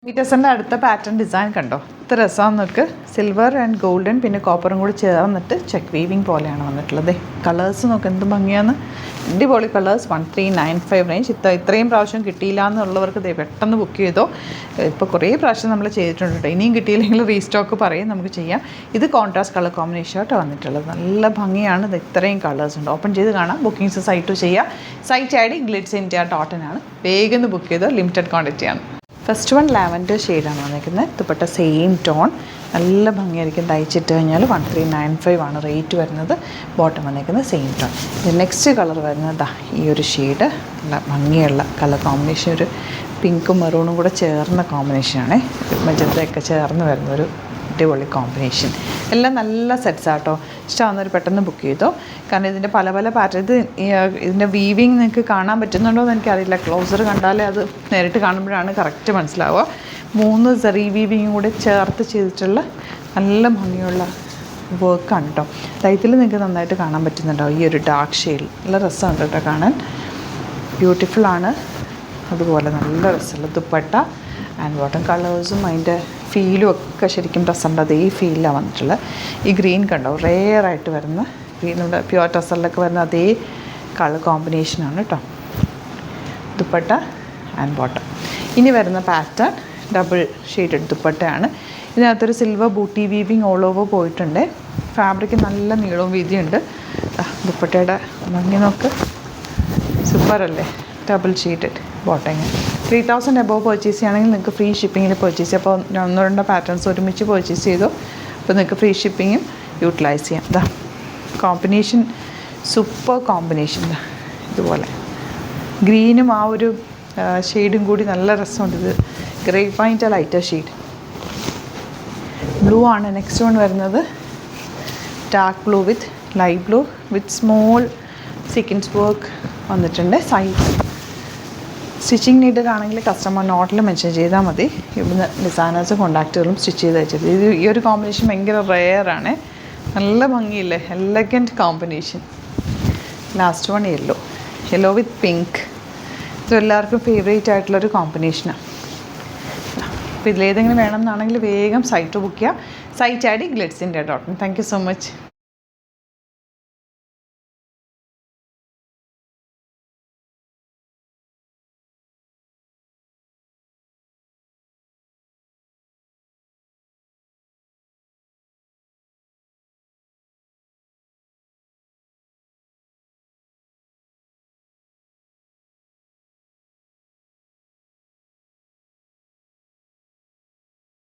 പീറ്റേഴ്സൻ്റെ അടുത്ത pattern design കണ്ടോ, ഇത്ര രസമാണെന്ന് നോക്ക്. സിൽവർ ആൻഡ് ഗോൾഡൻ പിന്നെ കോപ്പറും കൂടി ചേർന്നിട്ട് ചെക്ക് വീവിങ് പോലെയാണ് വന്നിട്ടുള്ളത്. കളേഴ്സ് നോക്ക് എന്ത് ഭംഗിയാന്ന്. അടിപൊളി കളേഴ്സ്. 1395 റേഞ്ച്. ഇത്രയും പ്രാവശ്യം കിട്ടിയില്ല എന്നുള്ളവർക്ക് പെട്ടെന്ന് ബുക്ക് ചെയ്തോ. ഇപ്പോൾ കുറേ പ്രാവശ്യം നമ്മൾ ചെയ്തിട്ടുണ്ട്. ഇനിയും കിട്ടിയില്ലെങ്കിൽ റീസ്റ്റോക്ക് പറയും, നമുക്ക് ചെയ്യാം. ഇത് കോൺട്രാസ്റ്റ് കളർ കോമ്പിനേഷനായിട്ട് വന്നിട്ടുള്ളത്. നല്ല ഭംഗിയാണ്. ഇത് ഇത്രയും കളേഴ്സ് ഉണ്ട്. ഓപ്പൺ ചെയ്ത് കാണാം. ബുക്കിംഗ്സ് സൈറ്റ് ചെയ്യാം. സൈറ്റ് ID glitzindia.in ആണ്. വേഗം ബുക്ക് ചെയ്തോ. ലിമിറ്റഡ് ക്വാണ്ടിറ്റിയാണ്. ഫസ്റ്റ് വൺ ലാവൻഡർ ഷെയ്ഡാണ് വന്നിരിക്കുന്നത്. Dupatta same tone. നല്ല ഭംഗിയായിരിക്കും. തയ്ച്ചിട്ട് കഴിഞ്ഞാൽ 1395 ആണ് റേറ്റ് വരുന്നത്. ബോട്ടം വന്നിരിക്കുന്നത് സെയിം ടോൺ. ഇത് നെക്സ്റ്റ് കളർ വരുന്നത് ഈ ഒരു ഷെയ്ഡ്. നല്ല ഭംഗിയുള്ള കളർ കോമ്പിനേഷൻ. ഒരു പിങ്കും മെറൂണും കൂടെ ചേർന്ന കോമ്പിനേഷനാണ്. മജന്തയൊക്കെ ചേർന്ന് വരുന്നൊരു അടിപൊളി കോമ്പിനേഷൻ. എല്ലാം നല്ല സെറ്റ്സാട്ടോ. ഇഷ്ടമാകുന്നവർ പെട്ടെന്ന് ബുക്ക് ചെയ്തോ. കാരണം ഇതിൻ്റെ പല പല പാറ്റേൺ. ഇതിൻ്റെ വീവിങ് നിങ്ങൾക്ക് കാണാൻ പറ്റുന്നുണ്ടോ എന്ന് എനിക്കറിയില്ല. ക്ലോസർ കണ്ടാലേ അത് നേരിട്ട് കാണുമ്പോഴാണ് കറക്റ്റ് മനസ്സിലാവുക. 3 സെറി വീവിങ്ങും കൂടി ചേർത്ത് ചെയ്തിട്ടുള്ള നല്ല ഭംഗിയുള്ള വർക്കാണ് കേട്ടോ. ഇതിൽ നിങ്ങൾക്ക് നന്നായിട്ട് കാണാൻ പറ്റുന്നുണ്ടാവും ഈ ഒരു ഡാർക്ക് ഷെയ്ഡ്. നല്ല രസമുണ്ട് കേട്ടോ കാണാൻ. ബ്യൂട്ടിഫുള്ളാണ്. അതുപോലെ നല്ല രസമുള്ള ദുപ്പട്ട ആൻഡ് ബോട്ടം കളേഴ്സും അതിൻ്റെ ഫീലും ഒക്കെ ശരിക്കും രസമുണ്ട്. അതേ ഫീലാണ് വന്നിട്ടുള്ളത്. ഈ ഗ്രീൻ കണ്ടോ, റെയറായിട്ട് വരുന്ന ഗ്രീൻ. നമ്മുടെ പ്യുവർ ടസറിലൊക്കെ വരുന്ന അതേ കളർ കോമ്പിനേഷനാണ് കേട്ടോ. Dupatta and bottom. ഇനി വരുന്ന പാറ്റേൺ ഡബിൾ ഷെയ്ഡഡ് ദുപ്പട്ടയാണ്. ഇതിനകത്തൊരു silver booti weaving all over പോയിട്ടുണ്ട്. ഫാബ്രിക് നല്ല നീളവും വീതിയുണ്ട്. ദുപ്പട്ടയുടെ ഭംഗി നോക്ക്. സൂപ്പറല്ലേ. Double shaded bottom. 3000 above purchase ചെയ്യുകയാണെങ്കിൽ നിങ്ങൾക്ക് ഫ്രീ ഷിപ്പിങ്ങിൽ പർച്ചേസ് ചെയ്യാം. അപ്പോൾ 1-2 പാറ്റേൺസ് ഒരുമിച്ച് പർച്ചേസ് ചെയ്തു. അപ്പോൾ നിങ്ങൾക്ക് ഫ്രീ ഷിപ്പിങ്ങും യൂട്ടിലൈസ് ചെയ്യാം. ഇതാ കോമ്പിനേഷൻ സൂപ്പർ കോമ്പിനേഷൻ. ഇതുപോലെ ഗ്രീനും ആ ഒരു ഷെയ്ഡും കൂടി നല്ല രസമുണ്ട്. ഇത് ഗ്രേപ്പ് വൈൻ്റെ ലൈറ്റർ ഷെയ്ഡ്. ബ്ലൂ ആണ് നെക്സ്റ്റ് വൺ വരുന്നത്. Dark blue with light blue with small sequence work വന്നിട്ടുണ്ട്. സൈഡ് സ്റ്റിച്ചിങ് നീഡഡ് ആണെങ്കിൽ കസ്റ്റമർ നോട്ടിൽ മെൻഷൻ ചെയ്താൽ മതി. ഇവിടുന്ന് ഡിസൈനേഴ്സ് കോൺടാക്റ്റുകളും സ്റ്റിച്ച് ചെയ്ത് വെച്ചത്. ഈ ഒരു കോമ്പിനേഷൻ ഭയങ്കര റെയറാണ്. നല്ല ഭംഗിയില്ലേ. Elegant combination. Last one yellow with pink. ഇത് എല്ലാവർക്കും ഫേവറേറ്റ് ആയിട്ടുള്ളൊരു കോമ്പിനേഷനാണ്. അപ്പോൾ ഇതിലേതെങ്കിലും വേണമെന്നാണെങ്കിൽ വേഗം സൈറ്റ് ബുക്ക് ചെയ്യുക. Site ID glitzindia.in. Thank you so much.